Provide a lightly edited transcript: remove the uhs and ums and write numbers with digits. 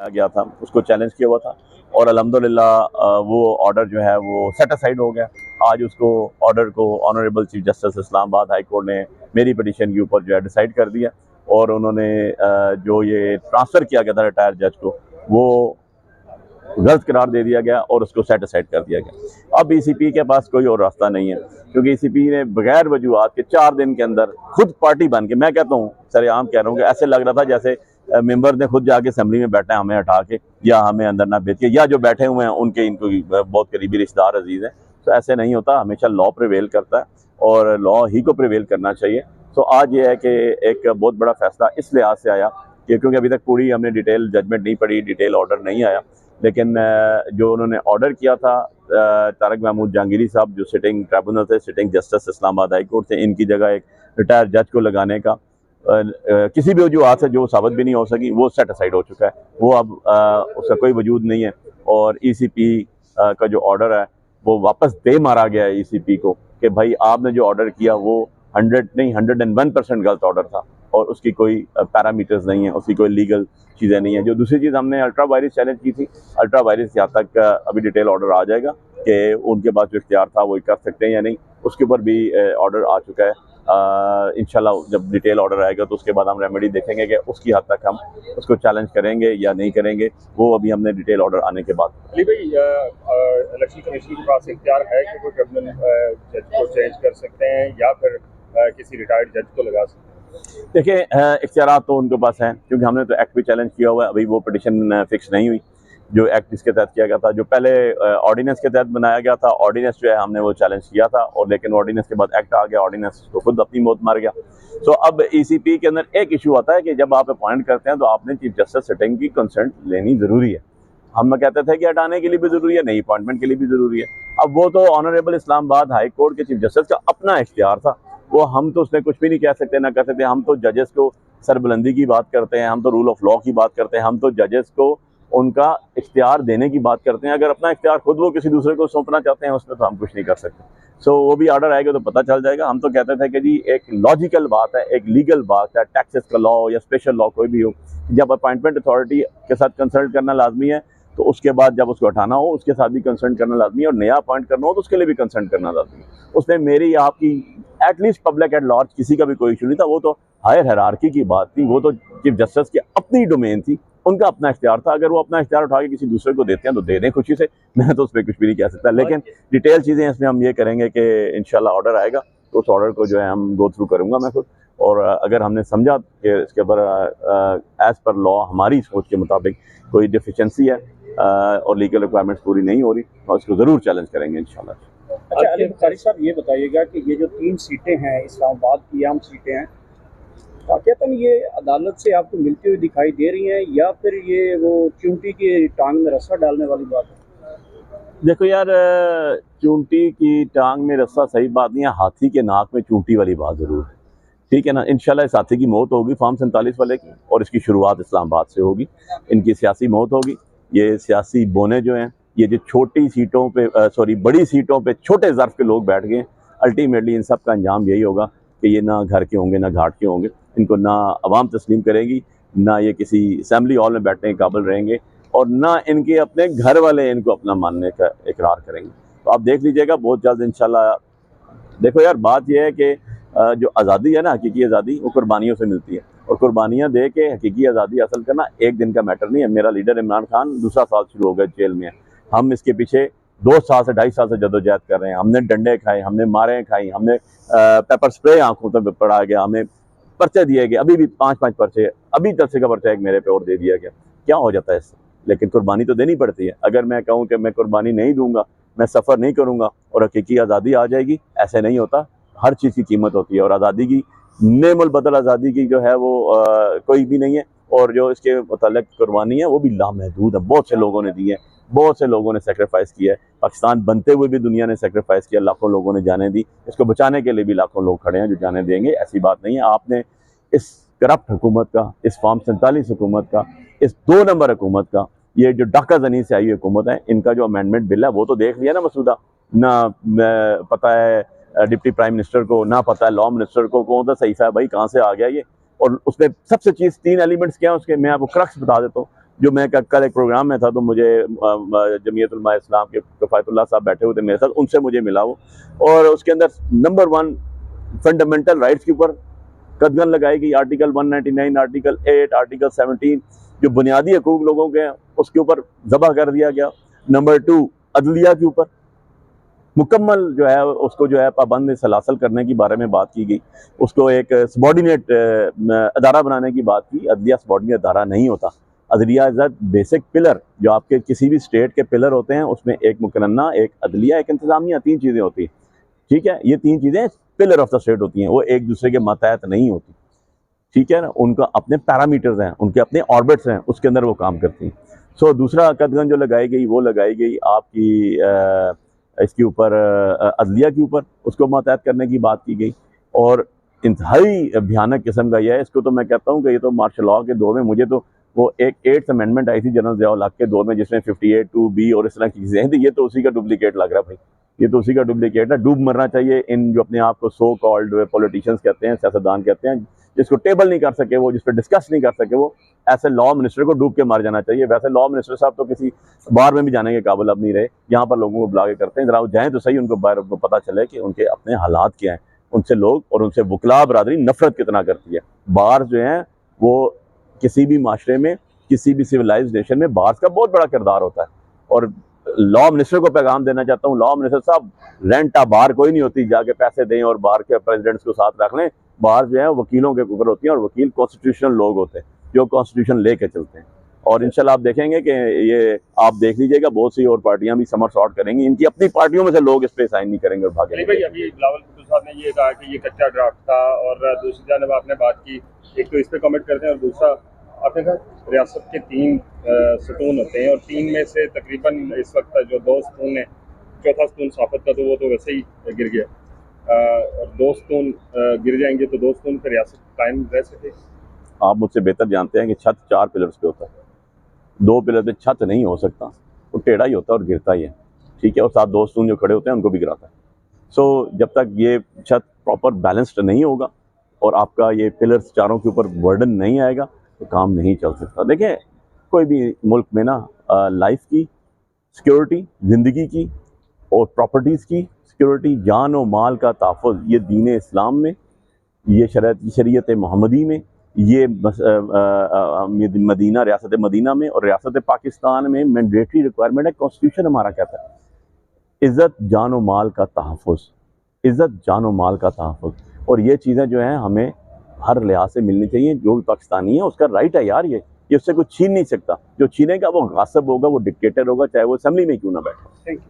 गया था, उसको चैलेंज किया हुआ था और अल्हम्दुलिल्लाह वो ऑर्डर जो है वो सेटिस्फाइड हो गया। आज उसको ऑर्डर को honourable chief justice Islamabad high court ने मेरी पिटीशन के ऊपर जो है डिसाइड कर दिया और उन्होंने जो ये ट्रांसफ़र किया गया था रिटायर्ड जज को वो गलत करार दे दिया गया और उसको सेटिस्फाइड कर दिया गया। अब ईसीपी के पास कोई और रास्ता नहीं है, क्योंकि ईसीपी ने बगैर वजूहत के 4 दिन के अंदर खुद पार्टी बन के, मैं कहता हूँ सरेआम कह रहा हूँ कि ऐसे लग रहा था जैसे मेंबर ने खुद जाके असेंबली में बैठा है हमें हटा के या हमें अंदर ना भेज के, या जो बैठे हुए हैं उनके इनको बहुत करीबी रिश्तेदार अजीज हैं। तो ऐसे नहीं होता, हमेशा लॉ प्रिवेल करता है और लॉ ही को प्रिवेल करना चाहिए। तो आज ये है कि एक बहुत बड़ा फैसला इस लिहाज से आया कि क्योंकि अभी तक पूरी हमने डिटेल जजमेंट नहीं पढ़ी, डिटेल ऑर्डर नहीं आया, लेकिन जो उन्होंने ऑर्डर किया था तारक महमूद जहांगीरी साहब जो सिटिंग ट्रिब्यूनल थे, sitting justice Islamabad high court से, इनकी जगह एक रिटायर्ड जज को लगाने का किसी भी वजूहत से जो साबित भी नहीं हो सकी, वो सेटिस्फाइड हो चुका है। वो अब उसका कोई वजूद नहीं है और ईसीपी का जो ऑर्डर है वो वापस दे मारा गया है ईसीपी को कि भाई आपने जो ऑर्डर किया वो 101% गलत ऑर्डर था और उसकी कोई पैरामीटर्स नहीं है, उसकी कोई लीगल चीज़ें नहीं है। जो दूसरी चीज़ हमने अल्ट्रा वायरस चैलेंज की थी, अल्ट्रा वायरस यहाँ तक अभी डिटेल ऑर्डर आ जाएगा कि उनके पास जो इख्तियार था वो कर सकते हैं या नहीं, उसके ऊपर भी ऑर्डर आ चुका है। इंशाल्लाह जब डिटेल ऑर्डर आएगा तो उसके बाद हम रेमेडी देखेंगे कि उसकी हद तक हम उसको चैलेंज करेंगे या नहीं करेंगे, वो अभी हमने डिटेल ऑर्डर आने के बाद। अली भाई, इलेक्शन कमीशन के पास इख्तियार है कि वो ट्रिब्यूनल जज को चेंज कर सकते हैं या फिर किसी रिटायर्ड जज को लगा सकते हैं? देखिए, इख्तियार तो उनके पास हैं, क्योंकि हमने तो एक्ट भी चैलेंज किया हुआ है, अभी वो पिटिशन फिक्स नहीं हुई जो एक्ट इसके तहत किया गया था। जो पहले ऑर्डिनेंस के तहत बनाया गया था, ऑर्डिनेंस जो है हमने वो चैलेंज किया था और लेकिन ऑर्डिनेंस के बाद एक्ट आ गया, ऑर्डिनेंस तो खुद अपनी मौत मार गया। तो अब ईसीपी के अंदर एक इशू आता है कि जब आप अपॉइंट करते हैं तो आपने चीफ जस्टिस सिटिंग की कंसेंट लेनी ज़रूरी है। हम कहते थे कि हटाने के लिए भी ज़रूरी है, नई अपॉइंटमेंट के लिए भी ज़रूरी है। अब वो तो ऑनरेबल इस्लामाबाद हाई कोर्ट के चीफ जस्टिस का अपना इख्तियार था, वो हम तो उसमें कुछ भी नहीं कह सकते ना कर सकते। हम तो जजेस को सरबुलंदी की बात करते हैं, हम तो रूल ऑफ लॉ की बात करते हैं, हम तो जजेस को उनका इख्तियार देने की बात करते हैं। अगर अपना इख्तियार खुद वो किसी दूसरे को सौंपना चाहते हैं उसमें तो हम कुछ नहीं कर सकते। सो वो भी ऑर्डर आएगा तो पता चल जाएगा। हम तो कहते थे कि जी एक लॉजिकल बात है, एक लीगल बात है, टैक्सेस का लॉ या स्पेशल लॉ कोई भी हो, जब अपॉइंटमेंट अथॉरिटी के साथ कंसल्ट करना लाजमी है तो उसके बाद जब उसको हटाना हो उसके साथ भी कंसल्ट करना लाजमी है और नया अपॉइंट करना हो तो उसके लिए भी कंसल्ट करना लाजमी है। उसमें मेरी आपकी एटलीस्ट पब्लिक एट लार्ज किसी का भी कोई इशू नहीं था, वो तो हायर हायरार्की की बात थी, वो तो चीफ जस्टिस की अपनी डोमेन थी, उनका अपना इख्तियार था। अगर वो अपना इख्तियार उठा के किसी दूसरे को देते हैं तो दे दें खुशी से, मैं तो उस पर कुछ भी नहीं कह सकता। लेकिन डिटेल चीज़ें इसमें हम ये करेंगे कि इंशाल्लाह ऑर्डर आएगा तो उस ऑर्डर को जो है हम गो थ्रू करूँगा मैं खुद, और अगर हमने समझा कि इसके ऊपर एज़ पर लॉ हमारी सोच के मुताबिक कोई डिफिशेंसी है और लीगल रिक्वायरमेंट्स पूरी नहीं हो रही तो उसको ज़रूर चैलेंज करेंगे इंशाल्लाह। अच्छा अली बुखारी साहब, ये बताइएगा कि ये जो 3 सीटें हैं इस्लामाबाद की आम सीटें हैं, वाक़तन ये अदालत से आपको मिलती हुई दिखाई दे रही हैं या फिर ये वो चूंटी की टांग में रस्सा डालने वाली बात है? देखो यार, चूंटी की टांग में रस्सा सही बात नहीं है, हाथी के नाक में चूंटी वाली बात ज़रूर है, ठीक है ना। इंशाल्लाह इस हाथी की मौत होगी फॉर्म 47 वाले की, और इसकी शुरुआत इस्लामाबाद से होगी, इनकी सियासी मौत होगी। ये सियासी बोने जो हैं, ये जो छोटी सीटों पे बड़ी सीटों पे छोटे ज़र्फ के लोग बैठ गए, अल्टीमेटली इन सब का अंजाम यही होगा कि ये ना घर के होंगे ना घाट के होंगे, इनको ना अवाम तस्लीम करेगी, ना ये किसी असम्बली हॉल में बैठने के काबिल रहेंगे और ना इनके अपने घर वाले इनको अपना मानने का इकरार करेंगे। तो आप देख लीजिएगा बहुत जल्द इंशाल्लाह। देखो यार, बात यह है कि जो आज़ादी है ना, हकीकी आज़ादी, वो कुर्बानियों से मिलती है और कुर्बानियाँ दे के हकीकी आज़ादी हासिल करना एक दिन का मैटर नहीं है। मेरा लीडर इमरान खान दूसरा साल शुरू हो गया जेल में है, हम इसके पीछे 2 साल से 2.5 साल से जदोजहद कर रहे हैं। हमने डंडे खाए, हमने मारें खाई, हमने पेपर स्प्रे आंखों पर पड़ा गया, हमें पर्चे दिए गए, अभी भी 5-5 पर्चे, अभी 10 का पर्चा एक मेरे पे और दे दिया गया। क्या हो जाता है इससे? लेकिन कुर्बानी तो देनी पड़ती है। अगर मैं कहूँ कि मैं कुर्बानी नहीं दूंगा, मैं सफ़र नहीं करूँगा और हकीकी आज़ादी आ जाएगी, ऐसे नहीं होता। हर चीज़ की कीमत होती है और आज़ादी की नेमुल बदल आज़ादी की जो है वो कोई भी नहीं है, और जो इसके मुताल्लिक़ कुर्बानी है वो भी लामहदूद है। बहुत से लोगों ने दी है, बहुत से लोगों ने सेक्रीफाइस किया है। पाकिस्तान बनते हुए भी दुनिया ने सेक्रीफाइस किया, लाखों लोगों ने जाने दी। इसको बचाने के लिए भी लाखों लोग खड़े हैं जो जाने देंगे, ऐसी बात नहीं है। आपने इस करप्ट हुकूमत का, इस फॉर्म 47 हुकूमत का, इस 2 नंबर हुकूमत का, ये जो डाका जनी से आई हुकूमत है, इनका जो अमेंडमेंट बिल है वो तो देख लिया ना मसूदा, ना पता है डिप्टी प्राइम मिनिस्टर को, ना पता है लॉ मिनिस्टर को कौन सा सहीफा है भाई, कहाँ से आ गया ये। और उसमें सबसे चीज़ 3 एलिमेंट्स क्या है उसके, मैं आपको क्रक्स बता देता हूँ। जो मैं कल एक प्रोग्राम में था तो मुझे जमीयत उलमा इस्लाम के किफ़ायतुल्लाह साहब बैठे हुए थे मेरे साथ, उनसे मुझे मिला वो, और उसके अंदर नंबर 1 फंडामेंटल राइट्स के ऊपर कदगन लगाई गई। आर्टिकल 199, आर्टिकल 8, आर्टिकल 17 जो बुनियादी हकूक लोगों के हैं उसके ऊपर ज़बह कर दिया गया। नंबर 2 अदलिया के ऊपर मुकम्मल जो है उसको जो है पाबंद सलासल करने की बारे में बात की गई। उसको एक सबॉर्डिनेट अदारा बनाने की बात की। अदलिया सबॉर्डिनेट अदारा नहीं होता। अदलिया इज़ अ बेसिक पिलर, जो आपके किसी भी स्टेट के पिलर होते हैं उसमें एक मुकन्ना, एक अदलिया, एक इंतज़ामिया, 3 चीज़ें होती हैं। ठीक है, ये 3 चीज़ें पिलर ऑफ द स्टेट होती हैं, वो एक दूसरे के मातहत नहीं होती। ठीक है ना, उनका अपने पैरामीटर्स हैं, उनके अपने ऑर्बिट्स हैं, उसके अंदर वो काम करती हैं। सो दूसरा कदगन जो लगाई गई वो लगाई गई आपकी इसके ऊपर अदलिया के ऊपर, उसको मातहत करने की बात की गई। और इंतहाई भयानक किस्म का यह है, इसको तो मैं कहता हूँ कि ये तो मार्शल लॉ के दौर में, मुझे तो वो एक 8th अमेंडमेंट आई थी जनरल ज़िया उल हक के दौर में जिसमें 58(2)(b और इस तरह की चीज़ें थी, ये तो उसी का डुप्लीकेट लग रहा है भाई, ये तो उसी का डुप्लीकेट है। डूब मरना चाहिए इन जो अपने आप को सो कॉल्ड पॉलिटिशियंस कहते हैं, सियासतदान कहते हैं, जिसको टेबल नहीं कर सके वो, जिस पर डिस्कस नहीं कर सके वो, ऐसे लॉ मिनिस्टर को डूब के मार जाना चाहिए। वैसे लॉ मिनिस्टर साहब तो किसी बार में भी जाने के काबिल अब नहीं रहे, यहाँ पर लोगों को बुला के करते हैं। जरा वो जाएँ तो सही, उनको बाहर को पता चले कि उनके अपने हालात क्या हैं, उनसे लोग और उनसे वकला बरादरी नफरत कितना करती है। बार जो हैं वो किसी भी माशरे में, किसी भी सिविलाइज्ड नेशन में बार्स का बहुत बड़ा किरदार होता है। और लॉ मिनिस्टर को पैगाम देना चाहता हूँ, लॉ मिनिस्टर साहब रेंट बार कोई नहीं होती, जाके पैसे दें और बार के प्रेसिडेंट्स को साथ रख लें। बार जो है वकीलों के ऊपर होती हैं और वकील कॉन्स्टिट्यूशनल लोग होते हैं जो कॉन्स्टिट्यूशन लेके चलते हैं। और इंशाल्लाह आप देखेंगे कि ये आप देख लीजिएगा बहुत सी और पार्टियां भी समर सॉर्ट करेंगी, इनकी अपनी पार्टियों में से लोग इस पे साइन नहीं करेंगे और भागेंगे। भाई अभी बिलावल भुट्टो साहब ने ये कहा कि ये कच्चा ड्राफ्ट था, और दूसरी जानब आपने बात की, एक तो इस पे कमेंट करते हैं और दूसरा आपने कहा रियासत के 3 सतून होते हैं और 3 में से तकरीबन इस वक्त जो 2 सतून है, चौथा सतून साफत का तो वो तो वैसे ही गिर गया, और 2 सतून गिर जाएंगे तो 2 सतून पर रियासत कायम रह सके। आप मुझसे बेहतर जानते हैं कि छत 4 पिलर्स पे होता है, 2 पिलर पे छत नहीं हो सकता, वो टेढ़ा ही होता है और गिरता ही है। ठीक है, और साथ 2 सतून जो खड़े होते हैं उनको भी गिराता है। सो जब तक ये छत प्रॉपर बैलेंस्ड नहीं होगा और आपका ये पिलर्स चारों के ऊपर बर्डन नहीं आएगा तो काम नहीं चल सकता। देखें, कोई भी मुल्क में ना लाइफ की सिक्योरिटी, ज़िंदगी की और प्रॉपर्टीज़ की सिक्योरिटी, जान और माल का तहफ़्फ़ुज़, ये दीन इस्लाम में, ये शरीयत मोहम्मदी में, ये मदीना, रियासत मदीना में और रियासत पाकिस्तान में मैंडेटरी रिक्वायरमेंट है। कॉन्स्टिट्यूशन हमारा कहता है इज़्ज़त जान और माल का तहफ़्फ़ुज़, इज़्ज़त जान और माल का तहफ़्फ़ुज़। और ये चीज़ें जो हैं हमें हर लिहाज से मिलनी चाहिए। जो भी पाकिस्तानी है उसका राइट है यार, ये उससे कुछ छीन नहीं सकता। जो छीनेगा वो गासिब होगा, वो डिक्टेटर होगा, चाहे वो असेंबली में क्यों ना बैठे। Thank you.